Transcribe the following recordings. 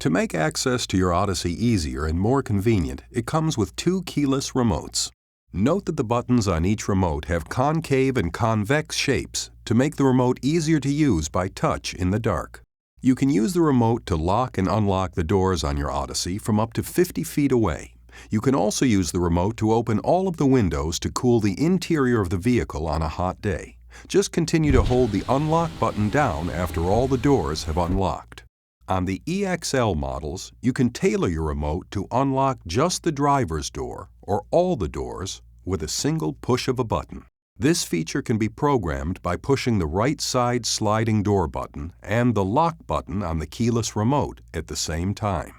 To make access to your Odyssey easier and more convenient, it comes with two keyless remotes. Note that the buttons on each remote have concave and convex shapes to make the remote easier to use by touch in the dark. You can use the remote to lock and unlock the doors on your Odyssey from up to 50 feet away. You can also use the remote to open all of the windows to cool the interior of the vehicle on a hot day. Just continue to hold the unlock button down after all the doors have unlocked. On the EXL models, you can tailor your remote to unlock just the driver's door or all the doors with a single push of a button. This feature can be programmed by pushing the right side sliding door button and the lock button on the keyless remote at the same time.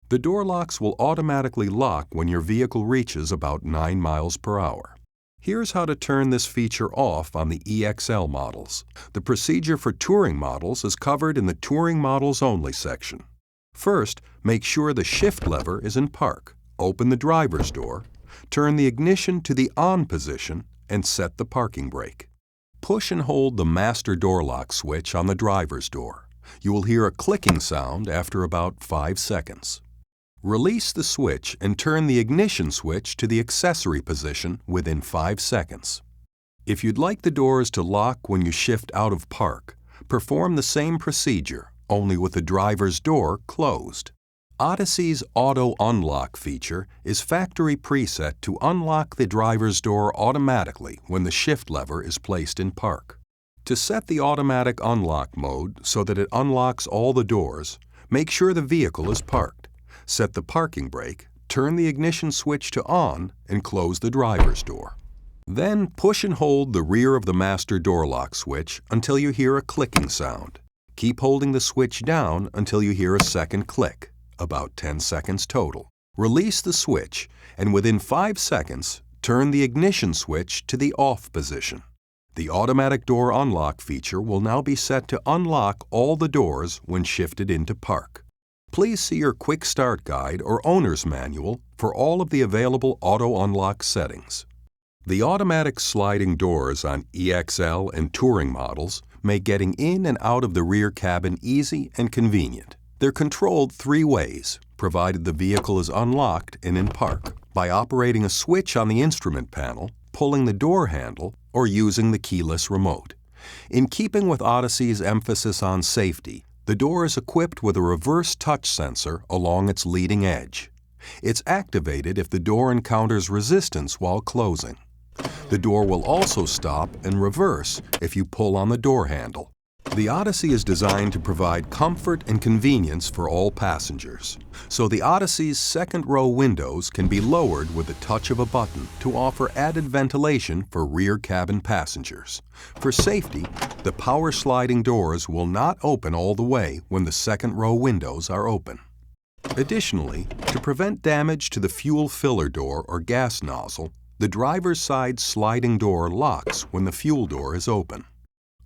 The door locks will automatically lock when your vehicle reaches about 9 miles per hour. Here's how to turn this feature off on the EXL models. The procedure for touring models is covered in the Touring Models Only section. First, make sure the shift lever is in park. Open the driver's door, turn the ignition to the on position, and set the parking brake. Push and hold the master door lock switch on the driver's door. You will hear a clicking sound after about 5 seconds. Release the switch and turn the ignition switch to the accessory position within 5 seconds. If you'd like the doors to lock when you shift out of park, perform the same procedure, only with the driver's door closed. Odyssey's Auto Unlock feature is factory preset to unlock the driver's door automatically when the shift lever is placed in park. To set the automatic unlock mode so that it unlocks all the doors, make sure the vehicle is parked. Set the parking brake, turn the ignition switch to on, and close the driver's door. Then push and hold the rear of the master door lock switch until you hear a clicking sound. Keep holding the switch down until you hear a second click, about 10 seconds total. Release the switch, and within 5 seconds, turn the ignition switch to the off position. The automatic door unlock feature will now be set to unlock all the doors when shifted into park. Please see your Quick Start Guide or Owner's Manual for all of the available auto unlock settings. The automatic sliding doors on EXL and Touring models make getting in and out of the rear cabin easy and convenient. They're controlled 3 ways, provided the vehicle is unlocked and in park, by operating a switch on the instrument panel, pulling the door handle, or using the keyless remote. In keeping with Odyssey's emphasis on safety, the door is equipped with a reverse touch sensor along its leading edge. It's activated if the door encounters resistance while closing. The door will also stop and reverse if you pull on the door handle. The Odyssey is designed to provide comfort and convenience for all passengers, so the Odyssey's second-row windows can be lowered with the touch of a button to offer added ventilation for rear cabin passengers. For safety, the power sliding doors will not open all the way when the second-row windows are open. Additionally, to prevent damage to the fuel filler door or gas nozzle, the driver's side sliding door locks when the fuel door is open.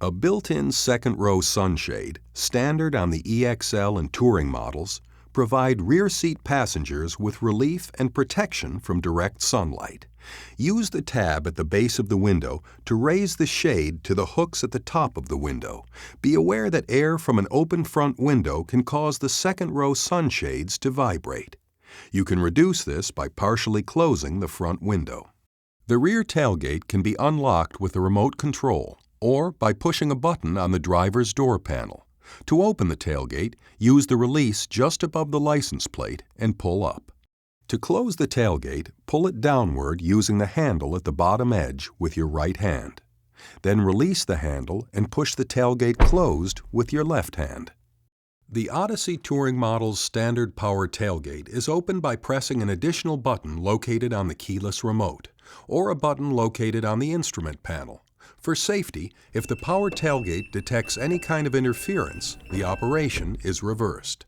A built-in second-row sunshade, standard on the EXL and Touring models, provide rear seat passengers with relief and protection from direct sunlight. Use the tab at the base of the window to raise the shade to the hooks at the top of the window. Be aware that air from an open front window can cause the second-row sunshades to vibrate. You can reduce this by partially closing the front window. The rear tailgate can be unlocked with a remote control, or by pushing a button on the driver's door panel. To open the tailgate, use the release just above the license plate and pull up. To close the tailgate, pull it downward using the handle at the bottom edge with your right hand. Then release the handle and push the tailgate closed with your left hand. The Odyssey Touring model's standard power tailgate is opened by pressing an additional button located on the keyless remote, or a button located on the instrument panel. For safety, if the power tailgate detects any kind of interference, the operation is reversed.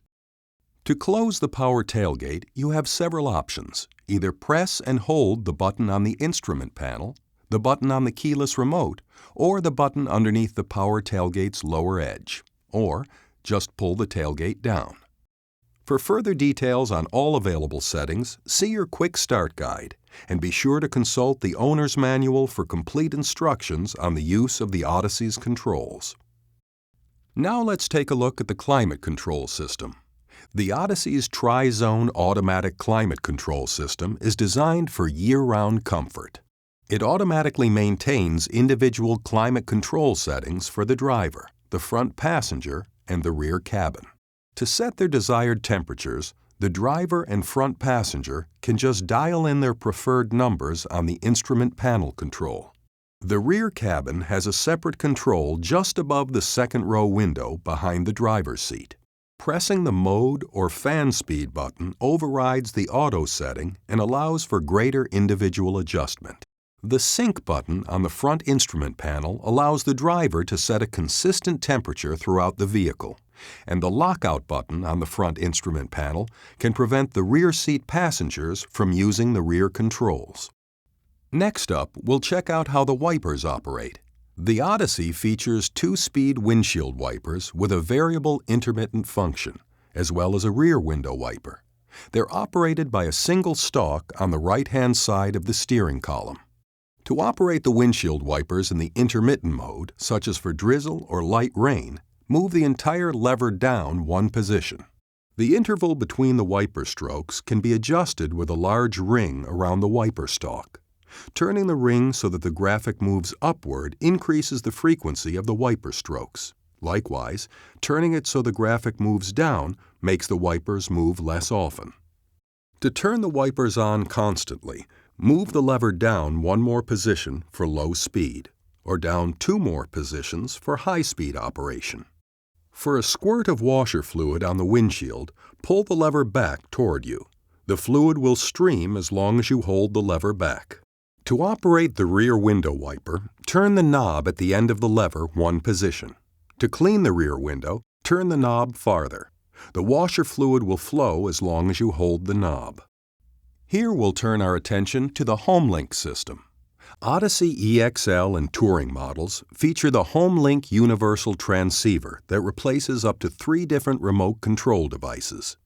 To close the power tailgate, you have several options. Either press and hold the button on the instrument panel, the button on the keyless remote, or the button underneath the power tailgate's lower edge, or just pull the tailgate down. For further details on all available settings, see your Quick Start Guide, and be sure to consult the Owner's Manual for complete instructions on the use of the Odyssey's controls. Now let's take a look at the climate control system. The Odyssey's Tri-Zone automatic climate control system is designed for year-round comfort. It automatically maintains individual climate control settings for the driver, the front passenger, and the rear cabin. To set their desired temperatures, the driver and front passenger can just dial in their preferred numbers on the instrument panel control. The rear cabin has a separate control just above the second row window behind the driver's seat. Pressing the mode or fan speed button overrides the auto setting and allows for greater individual adjustment. The sync button on the front instrument panel allows the driver to set a consistent temperature throughout the vehicle, and the lockout button on the front instrument panel can prevent the rear seat passengers from using the rear controls. Next up, we'll check out how the wipers operate. The Odyssey features 2-speed windshield wipers with a variable intermittent function, as well as a rear window wiper. They're operated by a single stalk on the right-hand side of the steering column. To operate the windshield wipers in the intermittent mode, such as for drizzle or light rain, move the entire lever down one position. The interval between the wiper strokes can be adjusted with a large ring around the wiper stalk. Turning the ring so that the graphic moves upward increases the frequency of the wiper strokes. Likewise, turning it so the graphic moves down makes the wipers move less often. To turn the wipers on constantly, move the lever down one more position for low speed, or down 2 more positions for high-speed operation. For a squirt of washer fluid on the windshield, pull the lever back toward you. The fluid will stream as long as you hold the lever back. To operate the rear window wiper, turn the knob at the end of the lever one position. To clean the rear window, turn the knob farther. The washer fluid will flow as long as you hold the knob. Here we'll turn our attention to the HomeLink system. Odyssey EXL and Touring models feature the HomeLink universal transceiver that replaces up to 3 different remote control devices.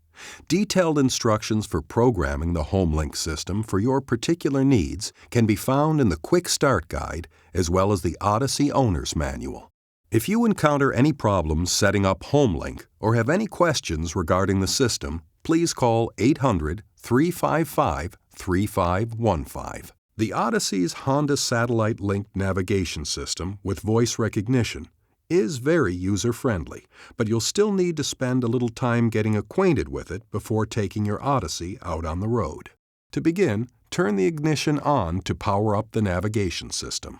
Detailed instructions for programming the HomeLink system for your particular needs can be found in the Quick Start Guide as well as the Odyssey Owner's Manual. If you encounter any problems setting up HomeLink or have any questions regarding the system, please call 800-355-3515. The Odyssey's Honda Satellite Link navigation system with voice recognition is very user-friendly, but you'll still need to spend a little time getting acquainted with it before taking your Odyssey out on the road. To begin, turn the ignition on to power up the navigation system.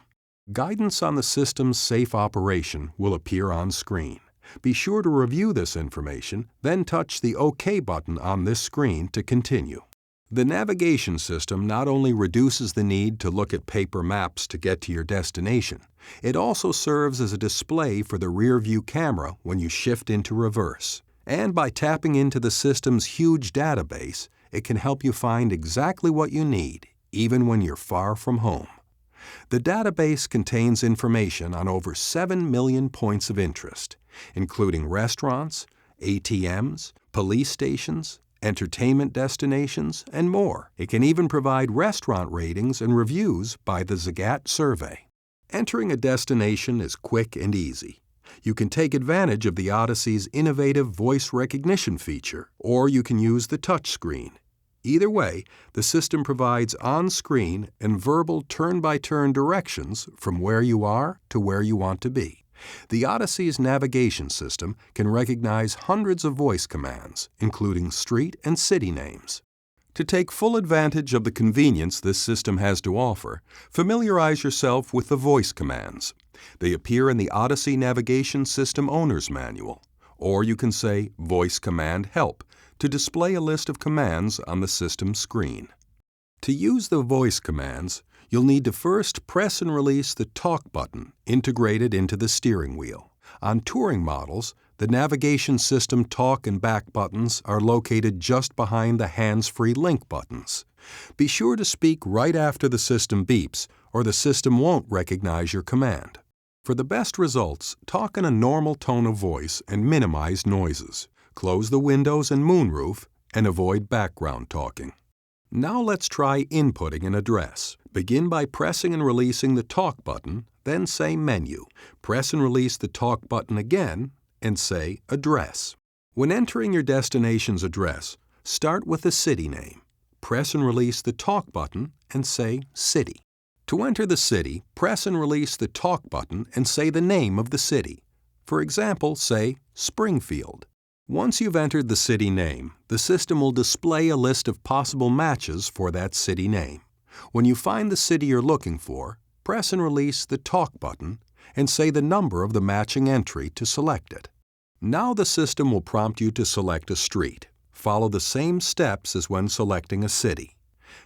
Guidance on the system's safe operation will appear on screen. Be sure to review this information, then touch the OK button on this screen to continue. The navigation system not only reduces the need to look at paper maps to get to your destination, it also serves as a display for the rear view camera when you shift into reverse. And by tapping into the system's huge database, it can help you find exactly what you need, even when you're far from home. The database contains information on over 7 million points of interest, including restaurants, ATMs, police stations, entertainment destinations, and more. It can even provide restaurant ratings and reviews by the Zagat survey. Entering a destination is quick and easy. You can take advantage of the Odyssey's innovative voice recognition feature, or you can use the touch screen. Either way, the system provides on-screen and verbal turn-by-turn directions from where you are to where you want to be. The Odyssey's navigation system can recognize hundreds of voice commands, including street and city names. To take full advantage of the convenience this system has to offer, familiarize yourself with the voice commands. They appear in the Odyssey Navigation System Owner's Manual, or you can say Voice Command Help to display a list of commands on the system screen. To use the voice commands, you'll need to first press and release the Talk button integrated into the steering wheel. On Touring models, the navigation system Talk and Back buttons are located just behind the HandsFreeLink buttons. Be sure to speak right after the system beeps, or the system won't recognize your command. For the best results, talk in a normal tone of voice and minimize noises. Close the windows and moonroof, and avoid background talking. Now let's try inputting an address. Begin by pressing and releasing the Talk button, then say Menu. Press and release the Talk button again, and say Address. When entering your destination's address, start with the city name. Press and release the Talk button and say City. To enter the city, press and release the Talk button and say the name of the city. For example, say Springfield. Once you've entered the city name, the system will display a list of possible matches for that city name. When you find the city you're looking for, press and release the Talk button and say the number of the matching entry to select it. Now the system will prompt you to select a street. Follow the same steps as when selecting a city.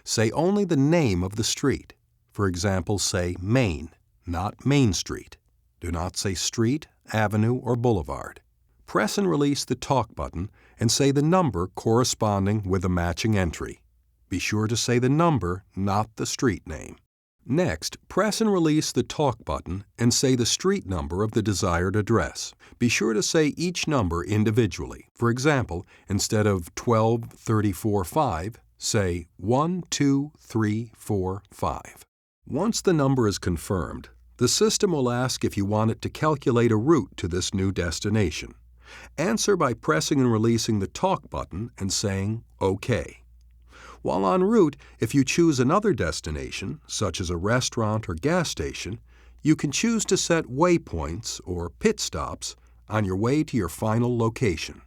Say only the name of the street. For example, say Main, not Main Street. Do not say street, avenue, or boulevard. Press and release the Talk button and say the number corresponding with the matching entry. Be sure to say the number, not the street name. Next, press and release the Talk button and say the street number of the desired address. Be sure to say each number individually. For example, instead of 12345, say 12345. Once the number is confirmed, the system will ask if you want it to calculate a route to this new destination. Answer by pressing and releasing the Talk button and saying OK. While en route, if you choose another destination, such as a restaurant or gas station, you can choose to set waypoints or pit stops on your way to your final location.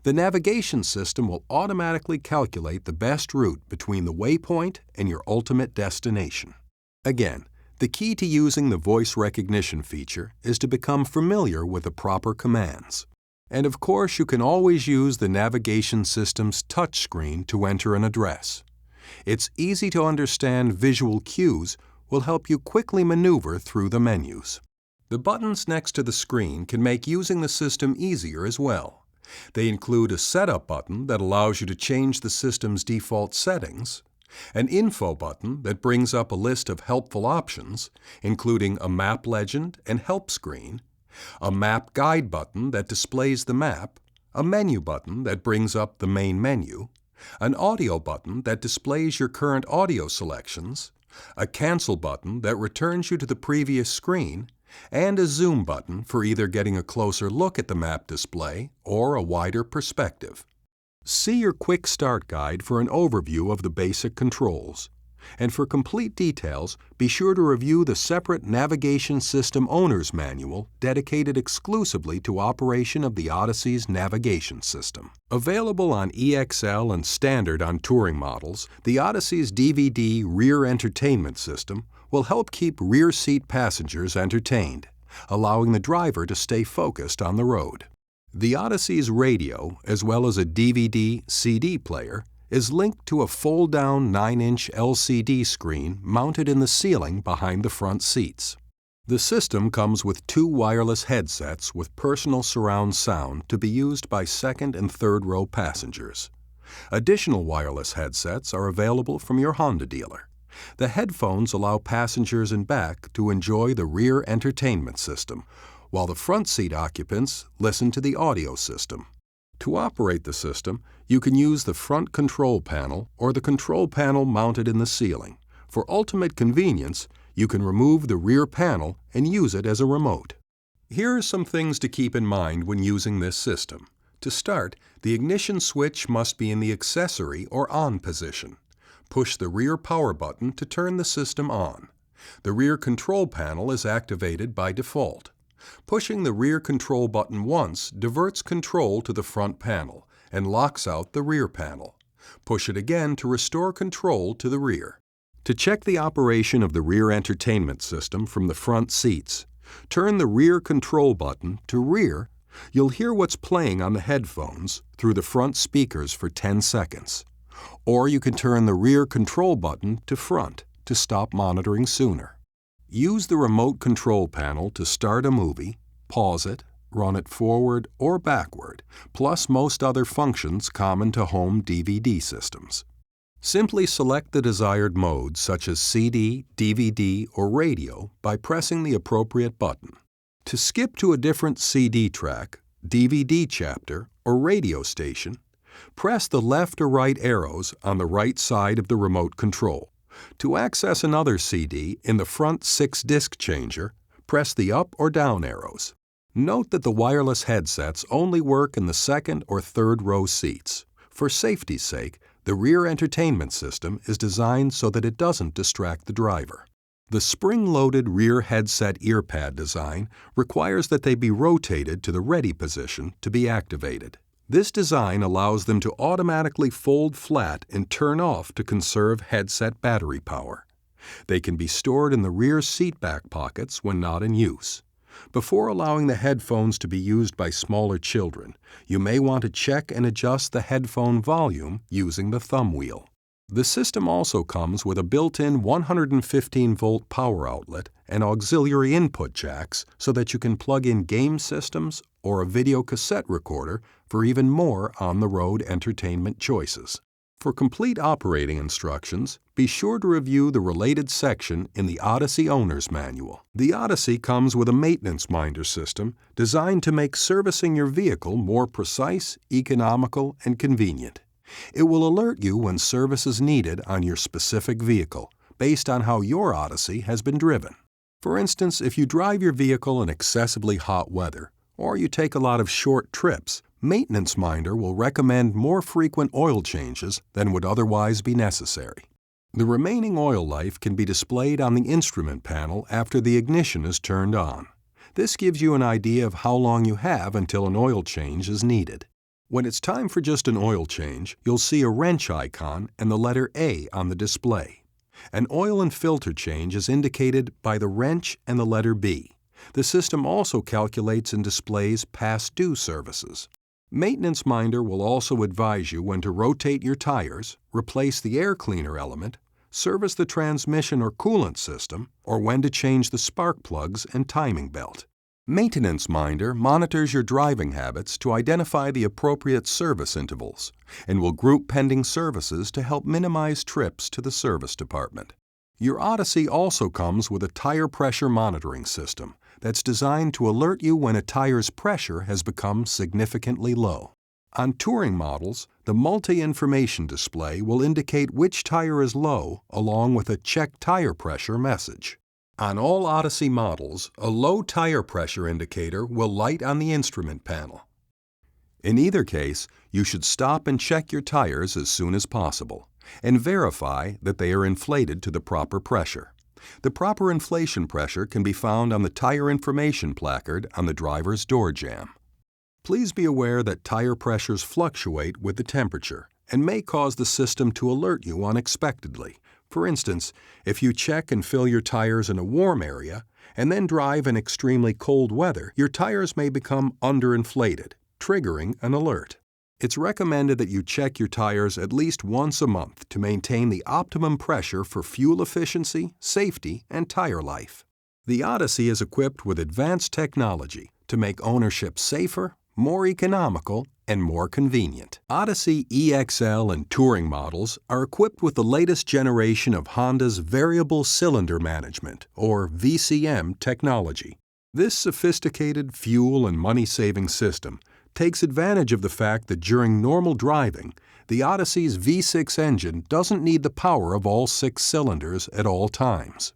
The navigation system will automatically calculate the best route between the waypoint and your ultimate destination. Again, the key to using the voice recognition feature is to become familiar with the proper commands. And of course, you can always use the navigation system's touchscreen to enter an address. Its easy-to-understand visual cues will help you quickly maneuver through the menus. The buttons next to the screen can make using the system easier as well. They include a Setup button that allows you to change the system's default settings, an Info button that brings up a list of helpful options, including a map legend and help screen, a Map Guide button that displays the map, a Menu button that brings up the main menu, an Audio button that displays your current audio selections, a Cancel button that returns you to the previous screen, and a Zoom button for either getting a closer look at the map display or a wider perspective. See your Quick Start Guide for an overview of the basic controls. And for complete details, be sure to review the separate Navigation System Owner's Manual dedicated exclusively to operation of the Odyssey's navigation system. Available on EXL and Standard on touring models, the Odyssey's DVD rear entertainment system will help keep rear seat passengers entertained, allowing the driver to stay focused on the road. The Odyssey's radio, as well as a DVD/CD player, is linked to a fold-down 9-inch LCD screen mounted in the ceiling behind the front seats. The system comes with 2 wireless headsets with personal surround sound to be used by second and third row passengers. Additional wireless headsets are available from your Honda dealer. The headphones allow passengers in back to enjoy the rear entertainment system, while the front seat occupants listen to the audio system. To operate the system, you can use the front control panel or the control panel mounted in the ceiling. For ultimate convenience, you can remove the rear panel and use it as a remote. Here are some things to keep in mind when using this system. To start, the ignition switch must be in the accessory or on position. Push the rear power button to turn the system on. The rear control panel is activated by default. Pushing the rear control button once diverts control to the front panel and locks out the rear panel. Push it again to restore control to the rear. To check the operation of the rear entertainment system from the front seats, turn the rear control button to rear. You'll hear what's playing on the headphones through the front speakers for 10 seconds. Or you can turn the rear control button to front to stop monitoring sooner. Use the remote control panel to start a movie, pause it, run it forward or backward, plus most other functions common to home DVD systems. Simply select the desired mode such as CD, DVD, or radio by pressing the appropriate button. To skip to a different CD track, DVD chapter, or radio station, press the left or right arrows on the right side of the remote control. To access another CD in the front 6-disc changer, press the up or down arrows. Note that the wireless headsets only work in the second or third row seats. For safety's sake, the rear entertainment system is designed so that it doesn't distract the driver. The spring-loaded rear headset earpad design requires that they be rotated to the ready position to be activated. This design allows them to automatically fold flat and turn off to conserve headset battery power. They can be stored in the rear seat back pockets when not in use. Before allowing the headphones to be used by smaller children, you may want to check and adjust the headphone volume using the thumb wheel. The system also comes with a built-in 115-volt power outlet and auxiliary input jacks so that you can plug in game systems or a video cassette recorder for even more on-the-road entertainment choices. For complete operating instructions, be sure to review the related section in the Odyssey Owner's Manual. The Odyssey comes with a maintenance minder system designed to make servicing your vehicle more precise, economical, and convenient. It will alert you when service is needed on your specific vehicle, based on how your Odyssey has been driven. For instance, if you drive your vehicle in excessively hot weather, or you take a lot of short trips, Maintenance Minder will recommend more frequent oil changes than would otherwise be necessary. The remaining oil life can be displayed on the instrument panel after the ignition is turned on. This gives you an idea of how long you have until an oil change is needed. When it's time for just an oil change, you'll see a wrench icon and the letter A on the display. An oil and filter change is indicated by the wrench and the letter B. The system also calculates and displays past due services. Maintenance Minder will also advise you when to rotate your tires, replace the air cleaner element, service the transmission or coolant system, or when to change the spark plugs and timing belt. Maintenance Minder monitors your driving habits to identify the appropriate service intervals and will group pending services to help minimize trips to the service department. Your Odyssey also comes with a tire pressure monitoring system that's designed to alert you when a tire's pressure has become significantly low. On touring models, the multi-information display will indicate which tire is low along with a check tire pressure message. On all Odyssey models, a low tire pressure indicator will light on the instrument panel. In either case, you should stop and check your tires as soon as possible and verify that they are inflated to the proper pressure. The proper inflation pressure can be found on the tire information placard on the driver's door jamb. Please be aware that tire pressures fluctuate with the temperature and may cause the system to alert you unexpectedly. For instance, if you check and fill your tires in a warm area and then drive in extremely cold weather, your tires may become underinflated, triggering an alert. It's recommended that you check your tires at least once a month to maintain the optimum pressure for fuel efficiency, safety, and tire life. The Odyssey is equipped with advanced technology to make ownership safer, more economical, and more convenient. Odyssey EXL and Touring models are equipped with the latest generation of Honda's Variable Cylinder Management, or VCM, technology. This sophisticated fuel and money-saving system takes advantage of the fact that during normal driving, the Odyssey's V6 engine doesn't need the power of all 6 cylinders at all times.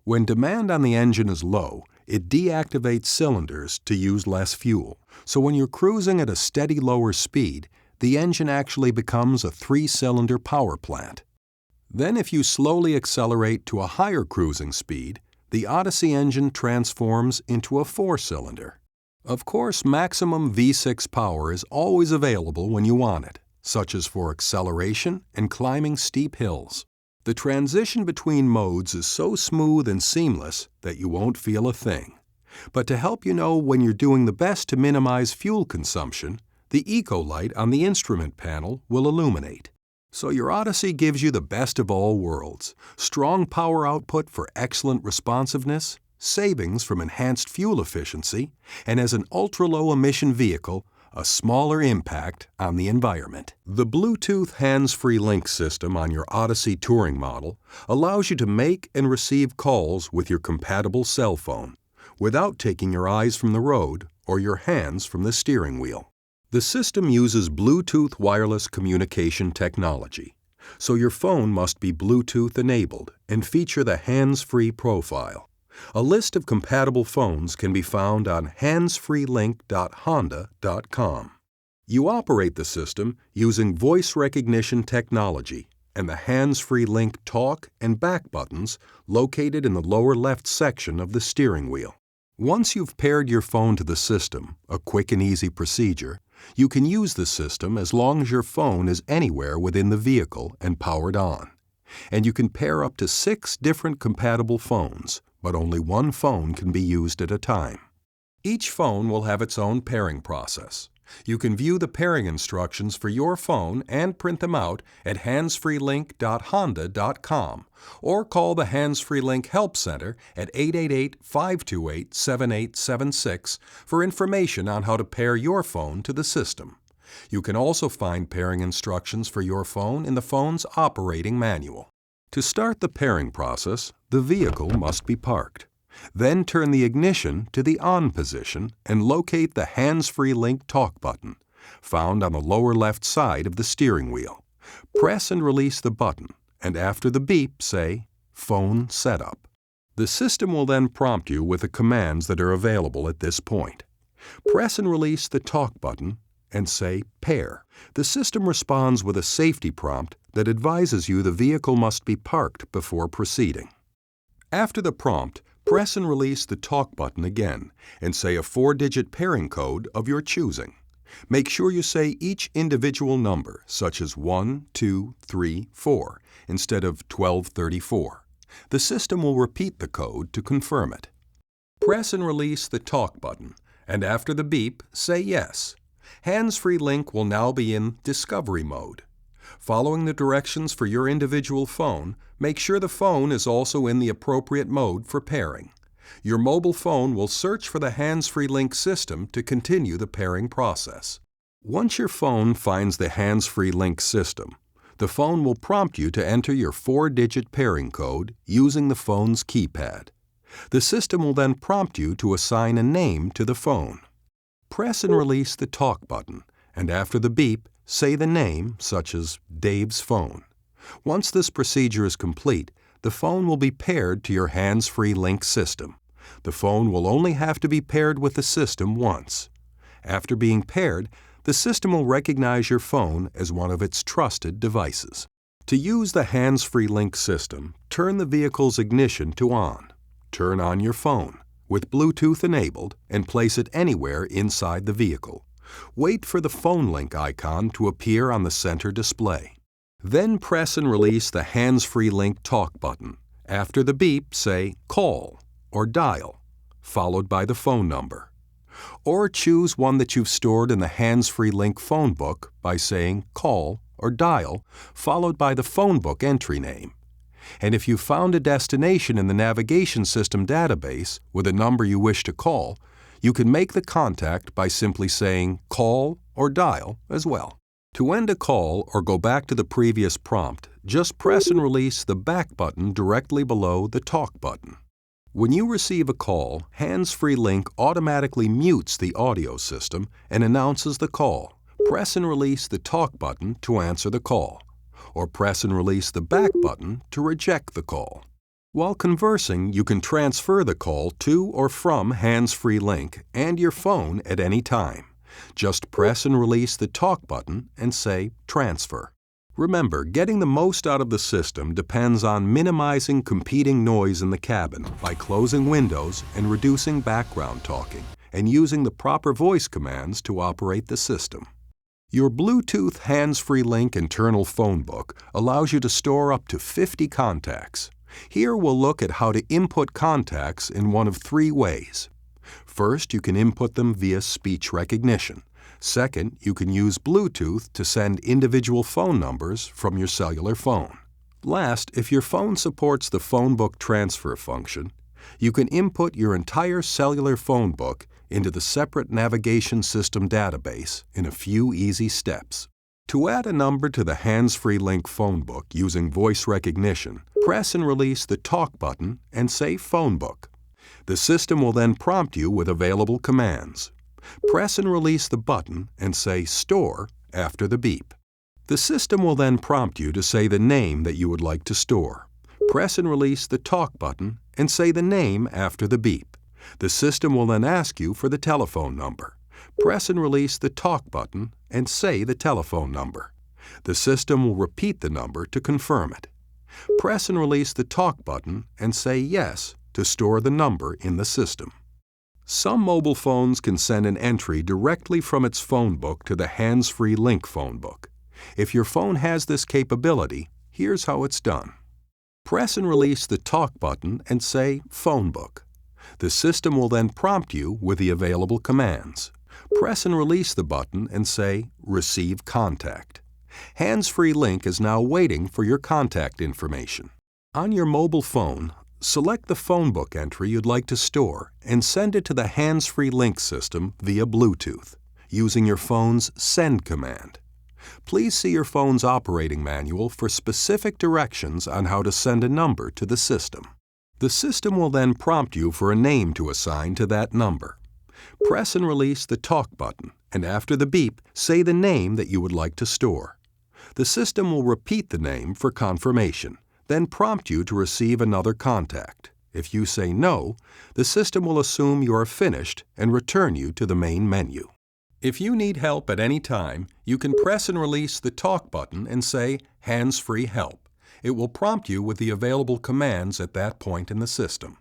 When demand on the engine is low, it deactivates cylinders to use less fuel. So when you're cruising at a steady lower speed, the engine actually becomes a 3-cylinder power plant. Then if you slowly accelerate to a higher cruising speed, the Odyssey engine transforms into a 4-cylinder. Of course, maximum V6 power is always available when you want it, such as for acceleration and climbing steep hills. The transition between modes is so smooth and seamless that you won't feel a thing. But to help you know when you're doing the best to minimize fuel consumption, the Eco Light on the instrument panel will illuminate. So your Odyssey gives you the best of all worlds: strong power output for excellent responsiveness, savings from enhanced fuel efficiency, and as an ultra-low emission vehicle, a smaller impact on the environment. The Bluetooth HandsFreeLink system on your Odyssey Touring model allows you to make and receive calls with your compatible cell phone without taking your eyes from the road or your hands from the steering wheel. The system uses Bluetooth wireless communication technology, so your phone must be Bluetooth enabled and feature the hands-free profile. A list of compatible phones can be found on HandsFreeLink.Honda.com. You operate the system using voice recognition technology and the HandsFreeLink talk and back buttons located in the lower left section of the steering wheel. Once you've paired your phone to the system, a quick and easy procedure, you can use the system as long as your phone is anywhere within the vehicle and powered on. And you can pair up to 6 different compatible phones, but only one phone can be used at a time. Each phone will have its own pairing process. You can view the pairing instructions for your phone and print them out at HandsFreeLink.Honda.com or call the HandsFreeLink Help Center at 888-528-7876 for information on how to pair your phone to the system. You can also find pairing instructions for your phone in the phone's operating manual. To start the pairing process, the vehicle must be parked. Then turn the ignition to the on position and locate the HandsFreeLink talk button, found on the lower left side of the steering wheel. Press and release the button, and after the beep, say, Phone Setup. The system will then prompt you with the commands that are available at this point. Press and release the talk button and say Pair. The system responds with a safety prompt that advises you the vehicle must be parked before proceeding. After the prompt, press and release the talk button again and say a 4-digit pairing code of your choosing. Make sure you say each individual number, such as 1, 2, 3, 4, instead of 1234. The system will repeat the code to confirm it. Press and release the talk button, and after the beep, say yes. HandsFreeLink will now be in Discovery mode. Following the directions for your individual phone, make sure the phone is also in the appropriate mode for pairing. Your mobile phone will search for the HandsFreeLink system to continue the pairing process. Once your phone finds the HandsFreeLink system, the phone will prompt you to enter your 4-digit pairing code using the phone's keypad. The system will then prompt you to assign a name to the phone. Press and release the talk button, and after the beep, say the name, such as Dave's phone. Once this procedure is complete, the phone will be paired to your HandsFreeLink system. The phone will only have to be paired with the system once. After being paired, the system will recognize your phone as one of its trusted devices. To use the HandsFreeLink system, turn the vehicle's ignition to on. Turn on your phone, with Bluetooth enabled, and place it anywhere inside the vehicle. Wait for the phone link icon to appear on the center display. Then press and release the HandsFreeLink talk button. After the beep, say Call or Dial, followed by the phone number. Or choose one that you've stored in the HandsFreeLink Phonebook by saying Call or Dial, followed by the Phonebook entry name. And if you've found a destination in the navigation system database with a number you wish to call, you can make the contact by simply saying Call or Dial as well. To end a call or go back to the previous prompt, just press and release the back button directly below the talk button. When you receive a call, HandsFreeLink automatically mutes the audio system and announces the call. Press and release the talk button to answer the call, or press and release the back button to reject the call. While conversing, you can transfer the call to or from HandsFreeLink and your phone at any time. Just press and release the talk button and say Transfer. Remember, getting the most out of the system depends on minimizing competing noise in the cabin by closing windows and reducing background talking, and using the proper voice commands to operate the system. Your Bluetooth HandsFreeLink internal phonebook allows you to store up to 50 contacts. Here we'll look at how to input contacts in one of 3 ways. First, you can input them via speech recognition. Second, you can use Bluetooth to send individual phone numbers from your cellular phone. Last, if your phone supports the Phonebook transfer function, you can input your entire cellular phone book into the separate navigation system database in a few easy steps. To add a number to the HandsFreeLink Phonebook using voice recognition, press and release the talk button and say Phonebook. The system will then prompt you with available commands. Press and release the button and say Store after the beep. The system will then prompt you to say the name that you would like to store. Press and release the talk button and say the name after the beep. The system will then ask you for the telephone number. Press and release the talk button and say the telephone number. The system will repeat the number to confirm it. Press and release the talk button and say yes to store the number in the system. Some mobile phones can send an entry directly from its Phonebook to the HandsFreeLink Phonebook. If your phone has this capability, here's how it's done. Press and release the talk button and say Phonebook. The system will then prompt you with the available commands. Press and release the button and say Receive Contact. HandsFreeLink is now waiting for your contact information. On your mobile phone, select the Phonebook entry you'd like to store and send it to the HandsFreeLink system via Bluetooth, using your phone's Send command. Please see your phone's operating manual for specific directions on how to send a number to the system. The system will then prompt you for a name to assign to that number. Press and release the talk button, and after the beep, say the name that you would like to store. The system will repeat the name for confirmation, then prompt you to receive another contact. If you say no, the system will assume you are finished and return you to the main menu. If you need help at any time, you can press and release the talk button and say Hands-Free Help. It will prompt you with the available commands at that point in the system.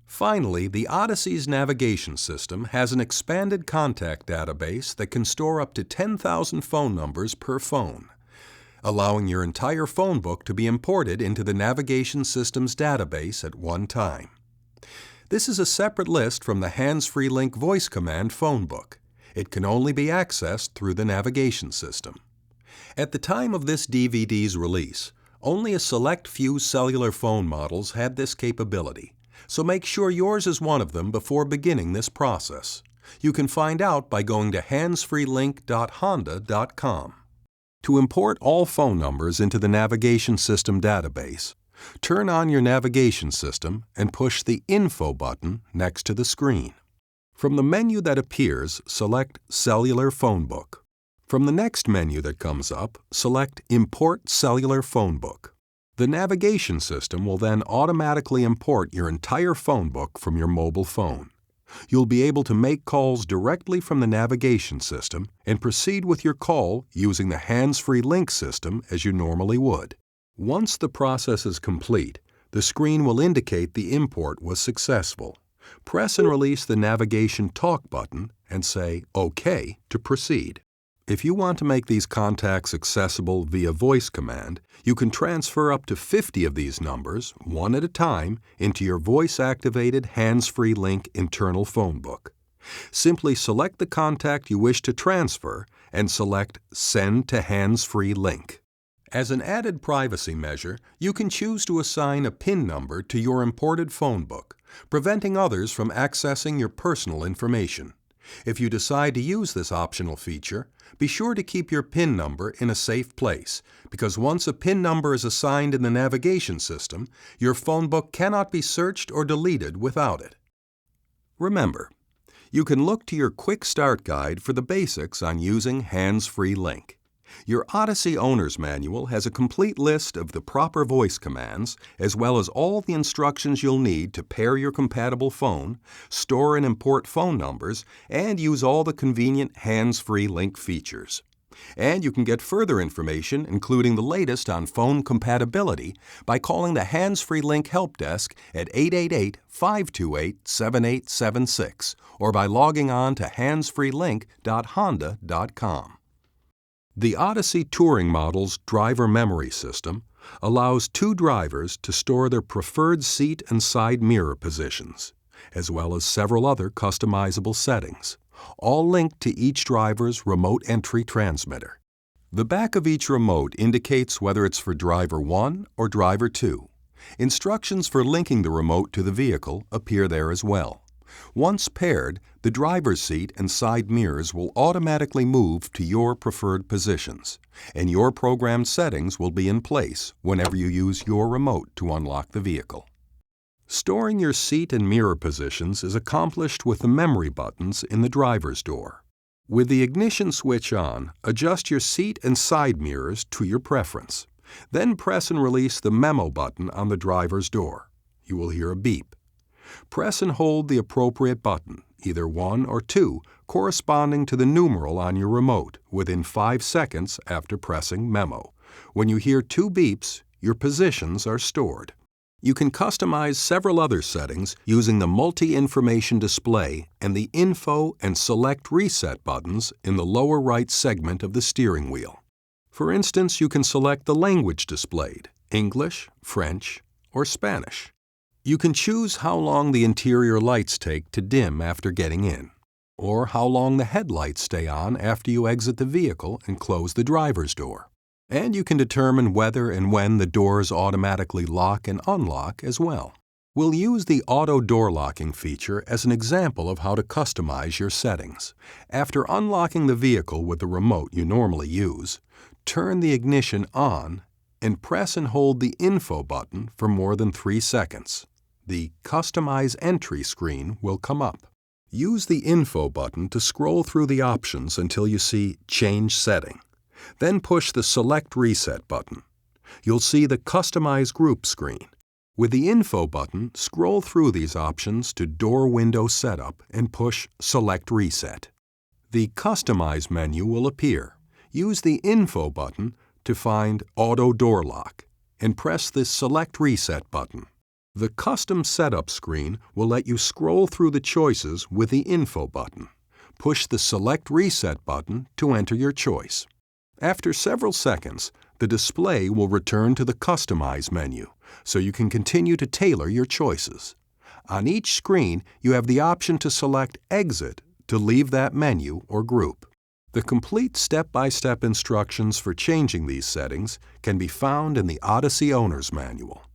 Finally, the Odyssey's navigation system has an expanded contact database that can store up to 10,000 phone numbers per phone, allowing your entire phone book to be imported into the navigation system's database at one time. This is a separate list from the HandsFreeLink voice command Phonebook. It can only be accessed through the navigation system. At the time of this DVD's release, only a select few cellular phone models had this capability, so make sure yours is one of them before beginning this process. You can find out by going to handsfreelink.honda.com. To import all phone numbers into the navigation system database, turn on your navigation system and push the Info button next to the screen. From the menu that appears, select Cellular Phonebook. From the next menu that comes up, select Import Cellular Phonebook. The navigation system will then automatically import your entire phonebook from your mobile phone. You'll be able to make calls directly from the navigation system and proceed with your call using the HandsFreeLink system as you normally would. Once the process is complete, the screen will indicate the import was successful. Press and release the navigation talk button and say OK to proceed. If you want to make these contacts accessible via voice command, you can transfer up to 50 of these numbers, one at a time, into your voice-activated HandsFreeLink internal phonebook. Simply select the contact you wish to transfer and select Send to HandsFreeLink. As an added privacy measure, you can choose to assign a PIN number to your imported phonebook, preventing others from accessing your personal information. If you decide to use this optional feature, be sure to keep your PIN number in a safe place, because once a PIN number is assigned in the navigation system, your phonebook cannot be searched or deleted without it. Remember, you can look to your Quick Start Guide for the basics on using HandsFreeLink. Your Odyssey Owner's Manual has a complete list of the proper voice commands, as well as all the instructions you'll need to pair your compatible phone, store and import phone numbers, and use all the convenient HandsFreeLink features. And you can get further information, including the latest on phone compatibility, by calling the HandsFreeLink Help Desk at 888-528-7876 or by logging on to handsfreelink.honda.com. The Odyssey Touring model's driver memory system allows two drivers to store their preferred seat and side mirror positions, as well as several other customizable settings, all linked to each driver's remote entry transmitter. The back of each remote indicates whether it's for driver 1 or driver 2. Instructions for linking the remote to the vehicle appear there as well. Once paired, the driver's seat and side mirrors will automatically move to your preferred positions, and your programmed settings will be in place whenever you use your remote to unlock the vehicle. Storing your seat and mirror positions is accomplished with the memory buttons in the driver's door. With the ignition switch on, adjust your seat and side mirrors to your preference. Then press and release the Memo button on the driver's door. You will hear a beep. Press and hold the appropriate button, either 1 or 2, corresponding to the numeral on your remote, within 5 seconds after pressing Memo. When you hear 2 beeps, your positions are stored. You can customize several other settings using the Multi-Information Display and the Info and Select Reset buttons in the lower right segment of the steering wheel. For instance, you can select the language displayed, English, French, or Spanish. You can choose how long the interior lights take to dim after getting in, or how long the headlights stay on after you exit the vehicle and close the driver's door. And you can determine whether and when the doors automatically lock and unlock as well. We'll use the auto door locking feature as an example of how to customize your settings. After unlocking the vehicle with the remote you normally use, turn the ignition on and press and hold the Info button for more than 3 seconds. The Customize Entry screen will come up. Use the Info button to scroll through the options until you see Change Setting. Then push the Select Reset button. You'll see the Customize Group screen. With the Info button, scroll through these options to Door Window Setup and push Select Reset. The Customize menu will appear. Use the Info button to find Auto Door Lock and press the Select Reset button. The Custom Setup screen will let you scroll through the choices with the Info button. Push the Select Reset button to enter your choice. After several seconds, the display will return to the Customize menu, so you can continue to tailor your choices. On each screen, you have the option to select Exit to leave that menu or group. The complete step-by-step instructions for changing these settings can be found in the Odyssey Owner's Manual.